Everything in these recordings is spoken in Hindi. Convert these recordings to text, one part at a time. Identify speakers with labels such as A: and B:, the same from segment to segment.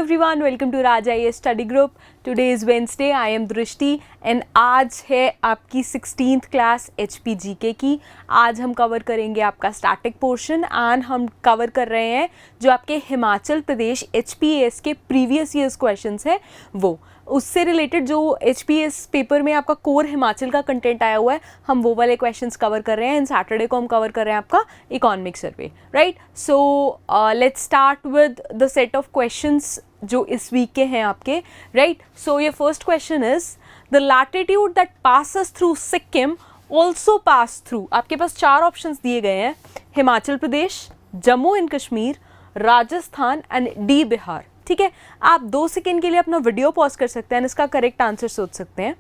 A: everyone, welcome to Raj IAS Study Group. Today is Wednesday. I am दृष्टि and आज है आपकी 16th क्लास HPGK की. आज हम कवर करेंगे आपका स्टैटिक पोर्शन एंड हम कवर कर रहे हैं जो आपके हिमाचल प्रदेश HPAS के प्रीवियस ईयर्स क्वेश्चंस हैं वो उससे रिलेटेड जो HPAS पेपर में आपका कोर हिमाचल का कंटेंट आया हुआ है हम वो वाले क्वेश्चंस कवर कर रहे हैं. एंड सैटरडे को हम कवर कर रहे हैं आपका economic survey, right. So let's start with the set of questions जो इस वीक के हैं आपके, राइट. सो ये first question is the latitude that passes through Sikkim also pass through. आपके पास चार ऑप्शंस दिए गए हैं: Himachal Pradesh, Jammu and Kashmir, Rajasthan and D Bihar. ठीक है, आप 2 सेकेंड के लिए अपना वीडियो पॉज कर सकते हैं, इसका करेक्ट आंसर सोच सकते हैं.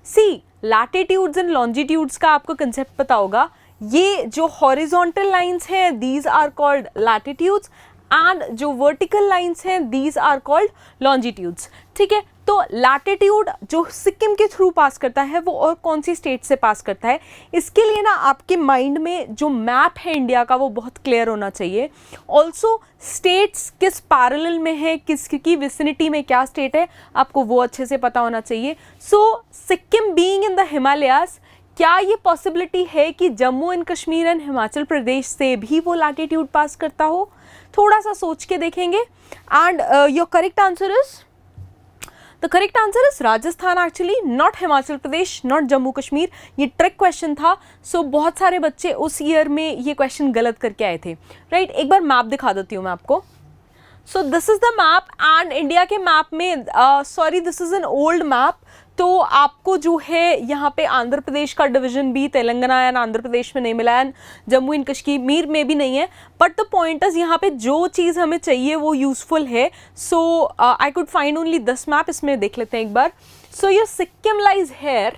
A: सी लैटिट्यूड्स एंड लॉन्जिट्यूड्स का आपको कंसेप्ट पता होगा. ये जो हॉरिजॉन्टल लाइंस हैं these are called latitudes and जो वर्टिकल लाइंस हैं दीज आर कॉल्ड लॉन्जिट्यूड्स. ठीक है, तो लैटिट्यूड जो सिक्किम के थ्रू पास करता है वो और कौन सी स्टेट से पास करता है, इसके लिए ना आपके माइंड में जो मैप है इंडिया का वो बहुत क्लियर होना चाहिए. ऑल्सो स्टेट्स किस पैरेलल में है, किसकी विसिनिटी में क्या स्टेट है, आपको वो अच्छे से पता होना चाहिए. So Sikkim being in the Himalayas, क्या ये पॉसिबिलिटी है कि जम्मू एंड कश्मीर एंड हिमाचल प्रदेश से भी वो लैटिट्यूड पास करता हो? थोड़ा सा सोच के देखेंगे. And your correct answer is the correct answer is Rajasthan actually, not Himachal Pradesh, not Jammu Kashmir. ये ट्रिक क्वेश्चन था. सो बहुत सारे बच्चे उस ईयर में ये क्वेश्चन गलत करके आए थे, राइट. एक बार मैप दिखा देती हूँ मैं आपको. So this is the map and India के मैप में sorry this is an old map. तो आपको जो है यहाँ पे आंध्र प्रदेश का डिवीजन भी तेलंगाना एंड आंध्र प्रदेश में नहीं मिला है, जम्मू एंड कश्मीर में भी नहीं है. बट द पॉइंट इज यहाँ पे जो चीज़ हमें चाहिए वो यूजफुल है. So I could find only this map. इसमें देख लेते हैं एक बार. So your Sikkim lies here.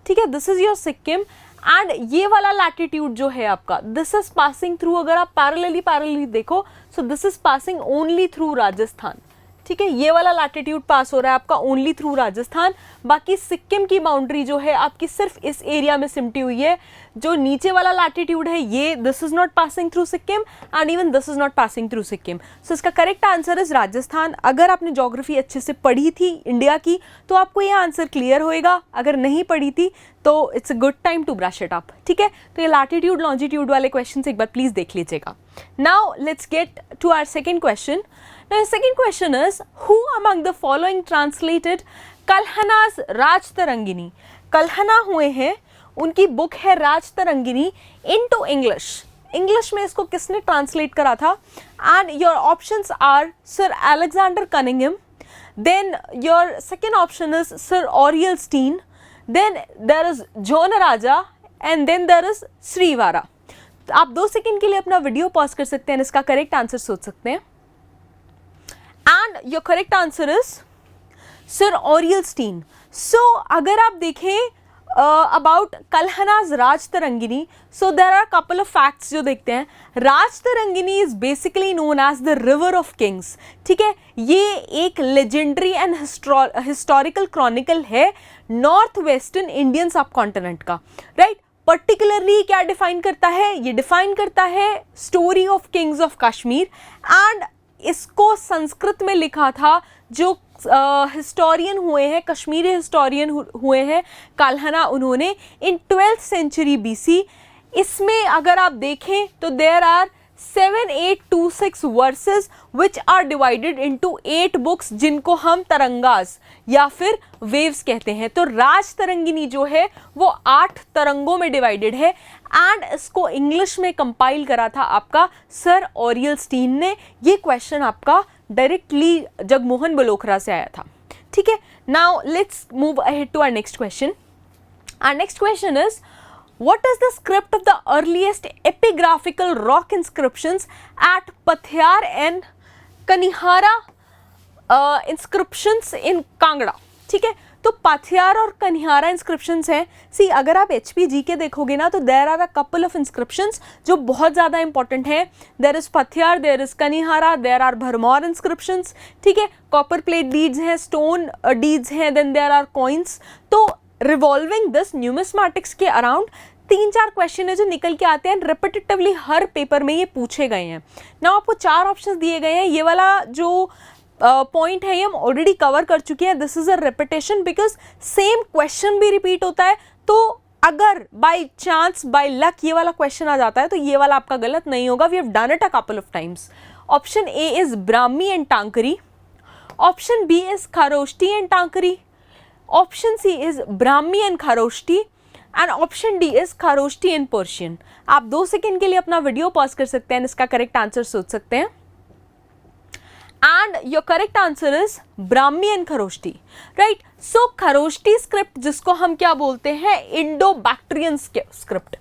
A: ठीक है, this is your Sikkim and ये वाला लैटिट्यूड जो है आपका दिस इज पासिंग थ्रू, अगर आप पैरेलली देखो, so this is passing only through Rajasthan. ठीक है, ये वाला लैटिट्यूड पास हो रहा है आपका ओनली थ्रू राजस्थान. बाकी सिक्किम की बाउंड्री जो है आपकी सिर्फ इस एरिया में सिमटी हुई है. जो नीचे वाला लैटिट्यूड है ये this is not passing through Sikkim and even this is not passing through Sikkim. So इसका करेक्ट आंसर इज राजस्थान. अगर आपने ज्योग्राफी अच्छे से पढ़ी थी इंडिया की तो आपको ये आंसर क्लियर होएगा. अगर नहीं पढ़ी थी तो it's a good time to brush it up. ठीक है, तो ये लैटिट्यूड लॉन्जिट्यूड वाले क्वेश्चन एक बार प्लीज देख लीजिएगा. Now let's get to our second question. Now, the second question is, who among the following translated Kalhana's Raj Tarangini? Kalhana हुए हैं, उनकी बुक है राज तरंगिनी into English. इंग्लिश में इसको किसने ट्रांसलेट करा था? And your options are Sir Alexander Cunningham. Then your second option is Sir Oriel Steen. Then there is John Raja and then there is Srivara. आप 2 सेकेंड के लिए अपना वीडियो पॉज कर सकते हैं, इसका करेक्ट आंसर सोच सकते हैं. And your correct answer is Sir Oriel Steen. So अगर आप देखें about Kalhana's Raj Tarangini, so there are a couple of facts जो देखते हैं. राज Tarangini is basically known as the river of kings. ठीक है, ये एक legendary and historical chronicle है नॉर्थ वेस्टर्न इंडियन सब कॉन्टिनेंट का, राइट. पर्टिकुलरली क्या डिफाइन करता है? ये डिफाइन करता है story of Kings of Kashmir. And इसको संस्कृत में लिखा था जो हिस्टोरियन हुए हैं, कश्मीरी हिस्टोरियन हुए हैं काल्हना, उन्होंने इन 12th सेंचुरी BC. इसमें अगर आप देखें तो there are 7-8-2-6 verses which are divided into 8 books जिनको हम तरंगास या फिर वेव्स कहते हैं. तो राज तरंगिनी जो है वो 8 तरंगों में डिवाइडेड है एंड इसको इंग्लिश में कंपाइल करा था आपका सर ओरियल स्टीन ने. ये क्वेश्चन आपका डायरेक्टली जगमोहन बलोखरा से आया था. ठीक है, now let's move ahead to our next question. Our next question is, what is the script of the earliest epigraphical rock inscriptions at Pathyar and Kanihara inscriptions in Kangra? ठीक है, तो पथियार और कन्हारा इंस्क्रिप्शंस हैं. सी अगर आप HPGK देखोगे ना तो there are a couple of inscriptions जो बहुत ज़्यादा इंपॉर्टेंट हैं. There is Pathiar, there is Kanhara, there are Bharmour inscriptions. ठीक है, कॉपर प्लेट डीड्स हैं, स्टोन डीड्स हैं, देन देयर आर कॉइन्स. तो रिवॉल्विंग दिस न्यूमिस्मेटिक्स के अराउंड 3-4 क्वेश्चन है जो निकल के आते हैं. रिपीटेटिवली हर पेपर में ये पूछे गए हैं. ना आपको 4 ऑप्शंस दिए गए हैं. ये वाला जो पॉइंट है ये हम ऑलरेडी कवर कर चुके हैं. This is a repetition because same question भी रिपीट होता है. तो अगर बाय चांस बाय लक ये वाला क्वेश्चन आ जाता है तो ये वाला आपका गलत नहीं होगा. We have done it a couple of times. Option A is Brahmi and Takri. Option B is Kharosthi and Takri. Option C is Brahmi and Kharosthi. And option D is Kharosthi and Persian. आप 2 सेकेंड के लिए अपना वीडियो पॉज कर सकते हैं, इसका करेक्ट आंसर सोच सकते हैं. And your correct answer is Brahmi and Kharosthi. Right. So Kharosthi script जिसको हम क्या बोलते हैं, Indo Bactrian script.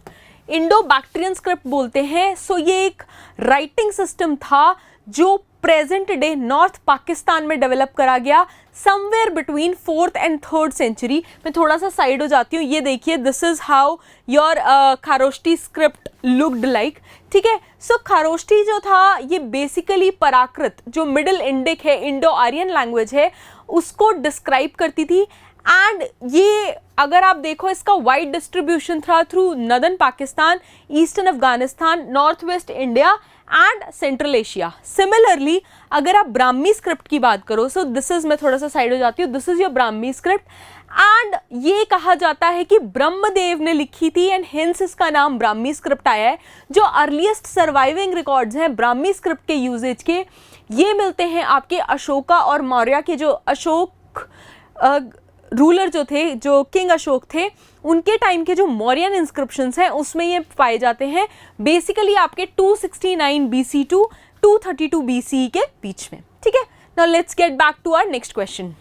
A: Indo Bactrian script बोलते हैं. सो ये एक राइटिंग सिस्टम था जो प्रेजेंट डे नॉर्थ पाकिस्तान में डेवलप करा गया somewhere between 4th and 3rd century. मैं थोड़ा सा साइड हो जाती हूँ. ये देखिए, this is how your Kharosthi script looked like. ठीक है. सो खारोष्टी जो था ये बेसिकली पराकृत जो मिडिल इंडिक है, इंडो आर्यन लैंग्वेज है, उसको डिस्क्राइब करती थी. एंड ये अगर आप देखो इसका वाइड डिस्ट्रीब्यूशन था through northern Pakistan, eastern Afghanistan, north west India and central Asia. Similarly अगर आप ब्राह्मी स्क्रिप्ट की बात करो, सो दिस इज, मैं थोड़ा सा साइड हो जाती हूँ, this is your Brahmi script. And ये कहा जाता है कि ब्रह्मदेव ने लिखी थी एंड हेंस इसका नाम ब्राह्मी स्क्रिप्ट आया है. जो अर्लीस्ट सर्वाइविंग रिकॉर्ड्स हैं ब्राह्मी स्क्रिप्ट के यूजेज के, ये मिलते हैं आपके अशोका और मौर्य के. जो अशोक रूलर जो थे, जो किंग अशोक थे, उनके टाइम के जो मौर्यन इंस्क्रिप्शंस हैं उसमें ये पाए जाते हैं. बेसिकली आपके 269 BC टू 232 BCE के बीच में. ठीक है. Now let's get back to our next question.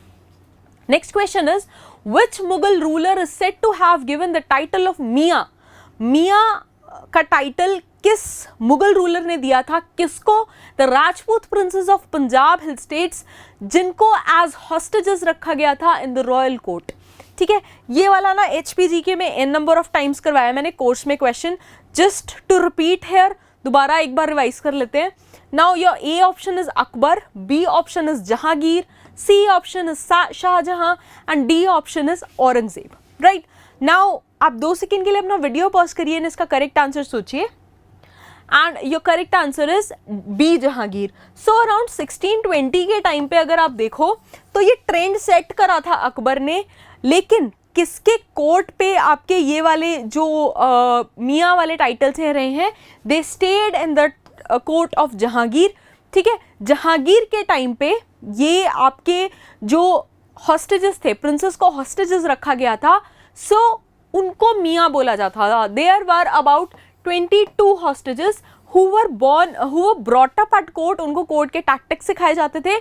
A: Next question is which Mughal ruler is said to have given the title of Mian. Mian का टाइटल किस मुगल रूलर ने दिया था किसको? The Rajput princes of Punjab hill states, जिनको एज हॉस्टेजेस रखा गया था इन द रॉयल कोर्ट. ठीक है. ये वाला ना HPGK में n नंबर ऑफ टाइम्स करवाया मैंने कोर्स में question. Just to repeat here, दोबारा एक बार रिवाइज कर लेते हैं. Now your A option is Akbar, B option is Jahangir, C option is Shahjahan and D option is Aurangzeb. Right. Now आप 2 सेकेंड के लिए अपना वीडियो पॉज करिए एंड इसका करेक्ट आंसर सोचिए. And your correct answer is B Jahangir. So around 1620 के टाइम पे अगर आप देखो तो ये ट्रेंड सेट करा था अकबर ने. लेकिन किसके कोर्ट पे आपके ये वाले जो मियाँ वाले टाइटल्स हैं रहे हैं? They stayed in the court of Jahangir. ठीक है. जहांगीर के टाइम पे ये आपके जो हॉस्टेजेस थे, प्रिंसेस को हॉस्टेजेस रखा गया था. सो उनको मियाँ बोला जाता था. There were about 22 hostages who were brought up at court. उनको कोर्ट के टैक्टिक्स सिखाए जाते थे.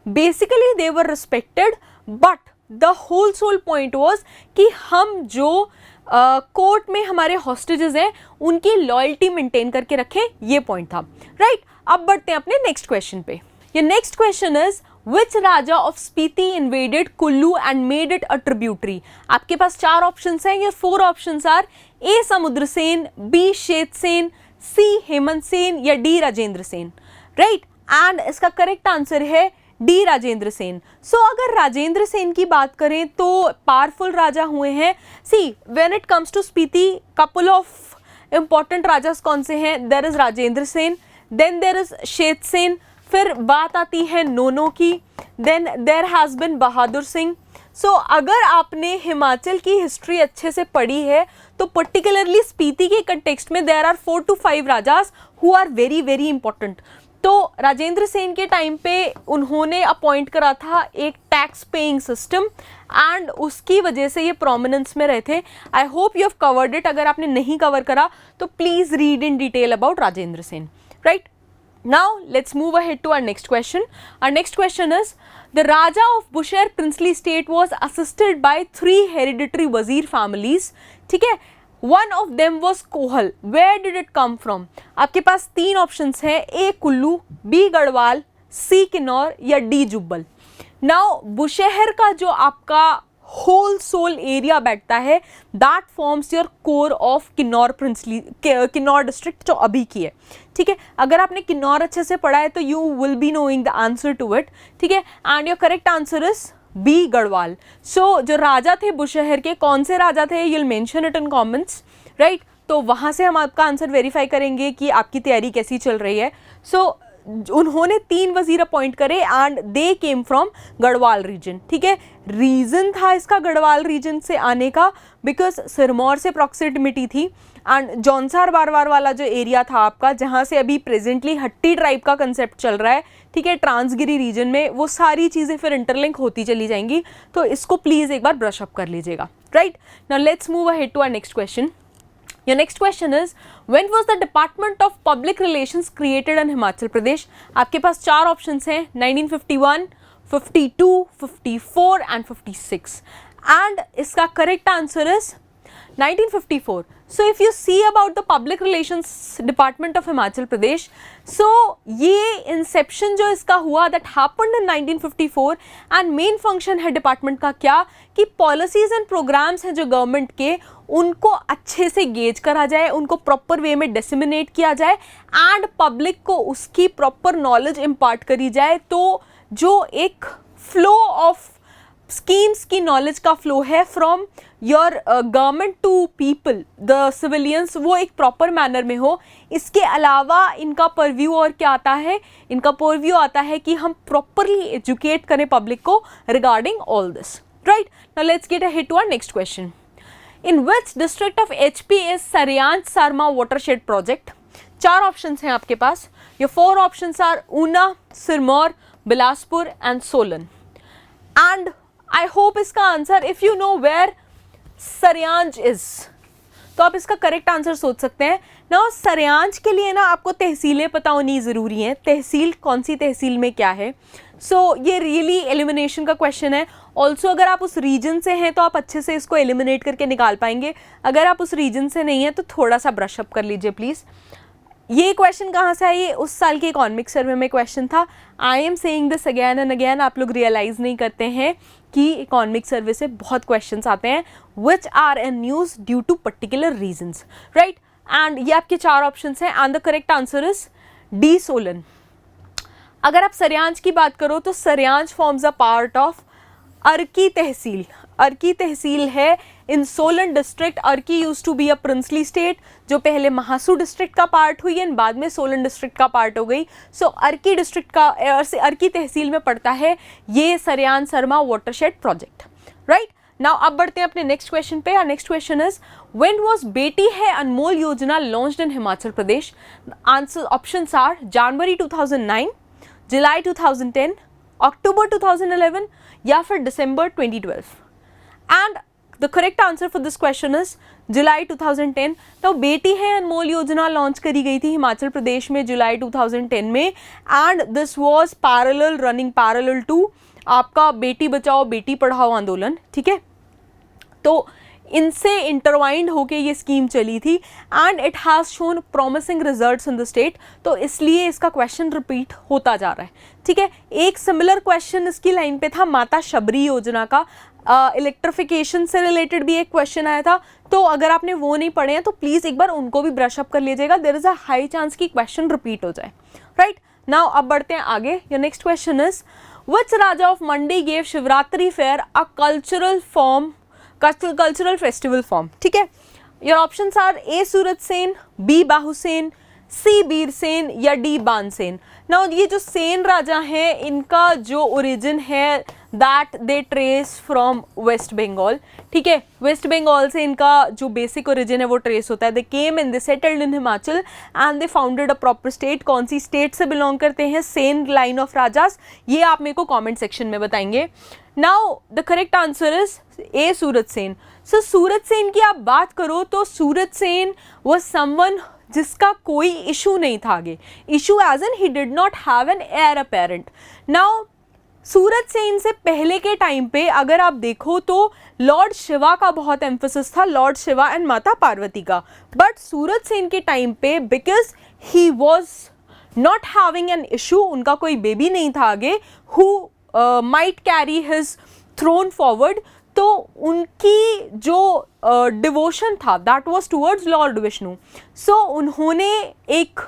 A: Basically they were respected, but the whole sole point was कि हम जो कोर्ट में हमारे हॉस्टेजेस हैं उनकी लॉयल्टी मेंटेन करके रखें. ये पॉइंट था. राइट. अब बढ़ते हैं अपने नेक्स्ट क्वेश्चन पे. ये next question is Which raja of Spiti invaded Kullu and made it a tributary. आपके पास 4 ऑप्शंस हैं. ये 4 options are A Samudrasen, B Shetsen, C Hemant Sen या D Rajendra Sen. Right. And इसका करेक्ट आंसर है D राजेंद्र सेन. सो अगर राजेंद्र सेन की बात करें तो पावरफुल राजा हुए हैं. See when it comes to Spiti, couple of important rajas कौन से हैं? There is Rajendra Sen, then there is Shetsen, फिर बात आती है नोनो की, then there has been Bahadur Singh. So अगर आपने हिमाचल की हिस्ट्री अच्छे से पढ़ी है तो पर्टिकुलरली स्पीति के कंटेक्स्ट में there are 4 to 5 rajas who are very very important. तो राजेंद्र सेन के टाइम पे उन्होंने अपॉइंट करा था एक टैक्स पेइंग सिस्टम एंड उसकी वजह से ये प्रोमिनेंस में रहे थे. I hope you have covered it. अगर आपने नहीं कवर करा तो please read in detail about Rajendra Sen. Right. Now let's move ahead to our next question. Our next question is the Raja of Bushehr princely state was assisted by 3 hereditary wazir families. ठीक है. One of them was Kohal. Where did it come from? आपके पास 3 ऑप्शंस हैं. A Kullu, B Garhwal, C Kinnaur या D जुब्बल. Now बुशहर का जो आपका होल सोल एरिया बैठता है that forms your core of Kinnaur princely, Kinnaur district जो अभी की है. ठीक है. अगर आपने किन्नौर अच्छे से पढ़ा है तो you will be knowing the answer to it. ठीक है. And your correct answer is B Garhwal. So जो राजा थे बुशहर के, कौन से राजा थे, you'll mention it in comments. Right. तो वहाँ से हम आपका आंसर वेरीफाई करेंगे कि आपकी तैयारी कैसी चल रही है. सो उन्होंने 3 वजीर अपॉइंट करे and they came from Garhwal region. ठीक है, रीज़न था इसका गढ़वाल रीजन से आने का बिकॉज सिरमौर से प्रॉक्सिमिटी थी एंड जौनसार बारवार वाला जो एरिया था आपका, जहाँ से अभी प्रेजेंटली हट्टी ट्राइब का कंसेप्ट चल रहा है, ठीक है, ट्रांसगिरी रीजन में, वो सारी चीज़ें फिर इंटरलिंक होती चली जाएंगी। तो इसको प्लीज़ एक बार ब्रश अप कर लीजिएगा। Right, now let's move ahead to our next question. Your next question is, when was the Department of Public Relations created in Himachal Pradesh? आपके पास 4 ऑप्शंस हैं, 1951, 52, 54 and 56, and इसका correct answer is 1954. So if you see about the Public Relations Department of Himachal Pradesh, so ये इंसेप्शन जो इसका हुआ that happened in 1954 and main function है डिपार्टमेंट का क्या कि पॉलिसीज एंड प्रोग्राम्स हैं जो गवर्नमेंट के, उनको अच्छे से गेज करा जाए, उनको प्रॉपर वे में डिसमिनेट किया जाए एंड पब्लिक को उसकी प्रॉपर नॉलेज इम्पार्ट करी जाए। तो जो एक फ्लो ऑफ स्कीम्स की नॉलेज का फ्लो है from your government to people the civilians, वो एक प्रॉपर मैनर में हो। इसके अलावा इनका परव्यू और क्या आता है, इनका परव्यू आता है कि हम प्रॉपरली एजुकेट करें पब्लिक को regarding all this. Right, now let's get ahead to our next question. In which district of HP is Saryanj Sarma watershed project? 4 options हैं आपके पास। Your 4 options are Una, Sirmaur, Bilaspur and Solan. And I hope इसका आंसर, if you know where Saryanj is, तो आप इसका करेक्ट आंसर सोच सकते हैं ना। सरयांज के लिए ना आपको तहसीलें पता होनी ज़रूरी हैं, तहसील कौन सी तहसील में क्या है। सो ये रियली एलिमिनेशन का क्वेश्चन है। ऑल्सो अगर आप उस रीजन से हैं तो आप अच्छे से इसको एलिमिनेट करके निकाल पाएंगे, अगर आप उस रीजन से नहीं हैं तो थोड़ा सा ब्रश अप कर लीजिए प्लीज़। ये क्वेश्चन कहाँ से है? ये उस साल के इकोनॉमिक सर्वे में क्वेश्चन था। I am saying this again and again, आप लोग रियलाइज़ नहीं करते हैं कि इकोनॉमिक सर्वे से बहुत क्वेश्चंस आते हैं which are in news due to particular reasons. Right, and ये आपके 4 ऑप्शंस हैं and the correct answer is D, Solan. अगर आप सरयांज की बात करो तो Saryanj forms a part of Arki tehsil. Arki tehsil है in Solan district. Arki used to be a princely state, जो पहले महासू डिस्ट्रिक्ट का पार्ट हुई एंड बाद में सोलन डिस्ट्रिक्ट का पार्ट हो गई। सो अर्की डिस्ट्रिक्ट का अर्की तहसील में पड़ता है ये सरयांज सरमा वाटरशेड प्रोजेक्ट। राइट, नाउ अब बढ़ते हैं अपने नेक्स्ट क्वेश्चन पे। और next question is, when was Beti Hai Anmol Yojana launched in Himachal Pradesh? Answer options are January 2009, July 2010, October 2011 या फिर December 2012। And the correct answer for this question is July 2010। तो बेटी है अनमोल योजना लॉन्च करी गई थी हिमाचल प्रदेश में जुलाई 2010 में and this was parallel running parallel to आपका बेटी बचाओ बेटी पढ़ाओ आंदोलन। ठीक है, तो इनसे इंटरवाइंड होके ये स्कीम चली थी and it has shown promising results in the state, तो इसलिए इसका क्वेश्चन रिपीट होता जा रहा है। ठीक है, एक सिमिलर क्वेश्चन इसकी लाइन पे था माता शबरी योजना का, इलेक्ट्रिफिकेशन से रिलेटेड भी एक क्वेश्चन आया था। तो अगर आपने वो नहीं पढ़े हैं तो प्लीज़ एक बार उनको भी ब्रश अप कर लीजिएगा, there is a high chance कि क्वेश्चन रिपीट हो जाए। राइट, नाउ अब बढ़ते हैं आगे। Your next question is, which raja of Mandi gave Shivratri fair a cultural festival form? ठीक है, your options are A Surat Sen, B Bahusen, C Bir Sen या डी बानसेन। नाउ ये जो सेन राजा हैं इनका जो ओरिजिन है that they trace from West Bengal. ठीक है, वेस्ट बंगाल से इनका जो बेसिक ओरिजिन है वो ट्रेस होता है। They came and they settled in Himachal and they founded a proper state. कौन सी स्टेट से बिलोंग करते हैं सेन लाइन ऑफ राजास, ये आप मेरे को कॉमेंट सेक्शन में बताएंगे। Now the correct answer is A Surat Sen. So Surat Sen की आप बात करो तो सूरत सेन वाज समवन जिसका कोई इशू नहीं था आगे, issue as an he did not have an heir apparent. Now Surat Sen से पहले के टाइम पे अगर आप देखो तो लॉर्ड शिवा का बहुत एम्फेसिस था, लॉर्ड शिवा एंड माता पार्वती का। बट सूरत सेन के टाइम पे because he was not having an issue, उनका कोई बेबी नहीं था आगे who might carry his throne forward, तो उनकी जो डिवोशन था that was towards lord Vishnu. So उन्होंने एक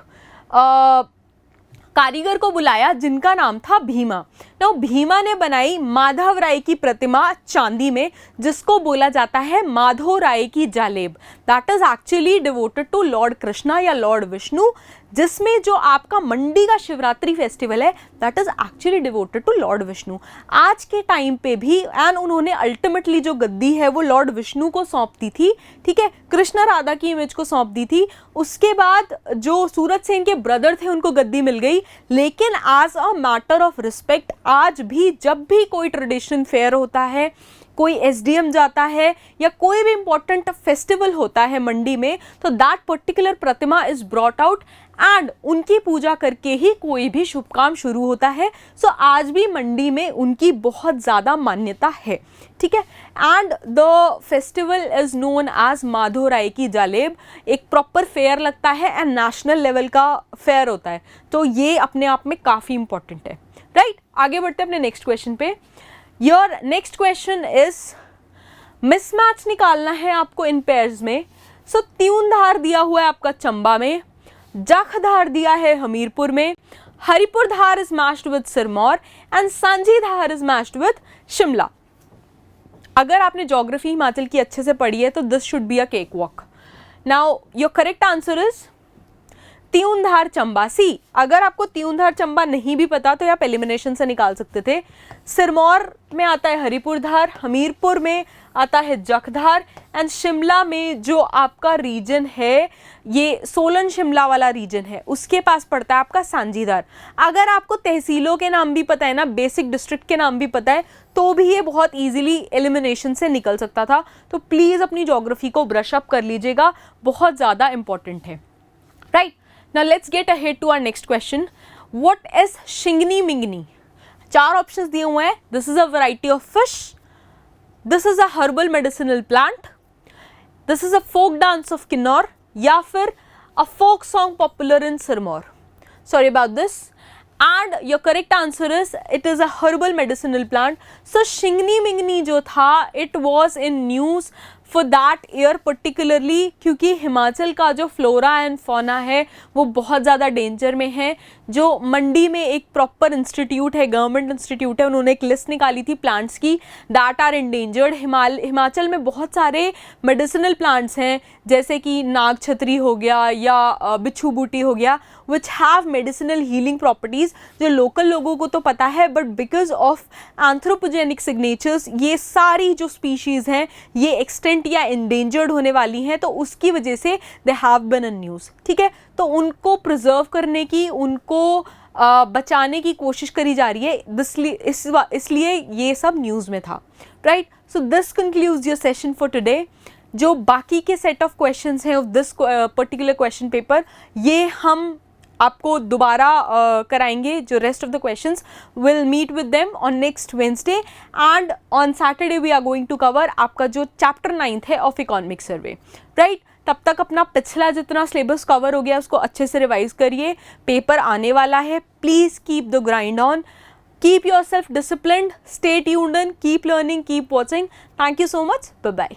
A: कारीगर को बुलाया जिनका नाम था भीमा। नाउ भीमा ने बनाई माधव राय की प्रतिमा चांदी में, जिसको बोला जाता है Madhav Rai ki Jaleb. That is actually devoted to lord Krishna या लॉर्ड विष्णु, जिसमें जो आपका मंडी का शिवरात्रि फेस्टिवल है that is actually devoted to lord Vishnu आज के टाइम पे भी। एंड उन्होंने अल्टीमेटली जो गद्दी है वो लॉर्ड विष्णु को सौंप दी थी, ठीक है, कृष्ण राधा की इमेज को सौंप दी थी। उसके बाद जो सूरज सेन के ब्रदर थे उनको गद्दी मिल गई, लेकिन as a matter of respect आज भी जब भी कोई ट्रेडिशन फेयर होता है, कोई एसडीएम जाता है या कोई भी इंपॉर्टेंट फेस्टिवल होता है मंडी में, तो that particular Pratima is brought out and उनकी पूजा करके ही कोई भी शुभ काम शुरू होता है। सो आज भी मंडी में उनकी बहुत ज़्यादा मान्यता है, ठीक है। And the festival is known as Madhav Rai ki Jaleb. एक प्रॉपर फेयर लगता है एंड नेशनल लेवल का फेयर होता है, तो ये अपने आप में काफ़ी इंपॉर्टेंट है, राइट। आगे बढ़ते हैं अपने नेक्स्ट क्वेश्चन पे। Your next question is mismatch निकालना है आपको इन पेयर्स में। सो त्यूनधार दिया हुआ है आपका चंबा में, जखधार दिया है हमीरपुर में, Haripur Dhar is matched with Sirmaur and Sanjhi Dhar is matched with Shimla. अगर आपने ज्योग्राफी हिमाचल की अच्छे से पढ़ी है तो this should be a cake walk. Now your correct answer is Tyundhar Chamba. See, अगर आपको त्यूनधार चंबा नहीं भी पता तो आप एलिमिनेशन से निकाल सकते थे। सिरमौर में आता है हरिपुर धार, हमीरपुर में आता है जखधार एंड शिमला में जो आपका रीजन है ये सोलन शिमला वाला रीजन है, उसके पास पड़ता है आपका सांझीधार। अगर आपको तहसीलों के नाम भी पता है ना, बेसिक डिस्ट्रिक्ट के नाम भी पता है, तो भी ये बहुत इजीली एलिमिनेशन से निकल सकता था। तो प्लीज़ अपनी ज्योग्राफी को ब्रश अप कर लीजिएगा, बहुत ज़्यादा इंपॉर्टेंट है, right. Now let's get ahead to our next question. What is Shingni Mingni? 4 options दिए हुए हैं। This is a variety of fish. This is a herbal medicinal plant. This is a folk dance of Kinnaur या फिर a folk song popular in Sirmaur. Sorry about this. And your correct answer is it is a herbal medicinal plant. So शिंगनी Mingni जो था it was in news for that year particularly, क्योंकि हिमाचल का जो फ्लोरा एंड फौना है वो बहुत ज़्यादा डेंजर में है। जो मंडी में एक प्रॉपर इंस्टीट्यूट है, गवर्नमेंट इंस्टीट्यूट है, उन्होंने एक लिस्ट निकाली थी प्लांट्स की दैट आर एंडेंजर्ड। हिमाचल में बहुत सारे मेडिसिनल प्लांट्स हैं जैसे कि नाग छतरी हो गया या बिच्छू बूटी हो गया, which have medicinal healing properties, जो लोकल लोगों को तो पता है, but because of anthropogenic signatures ये सारी जो स्पीशीज़ हैं ये एक्सटेंट या एंडेंजर्ड होने वाली हैं, तो उसकी वजह से they have been in news, ठीक है। तो उनको प्रिजर्व करने की, उनको बचाने की कोशिश करी जा रही है, इसलिए ये सब न्यूज़ में था, right. So this concludes your session for today. जो बाकी के सेट ऑफ क्वेश्चंस हैं of this particular question paper, ये हम आपको दोबारा कराएंगे। जो rest of the questions will meet with them on next Wednesday and on Saturday we are going to cover आपका जो चैप्टर 9 है ऑफ इकोनॉमिक सर्वे, राइट। तब तक अपना पिछला जितना सिलेबस कवर हो गया उसको अच्छे से रिवाइज करिए, पेपर आने वाला है। Please keep the grind on, keep yourself disciplined, stay tuned in, keep learning, keep watching. Thank you so much, bye bye.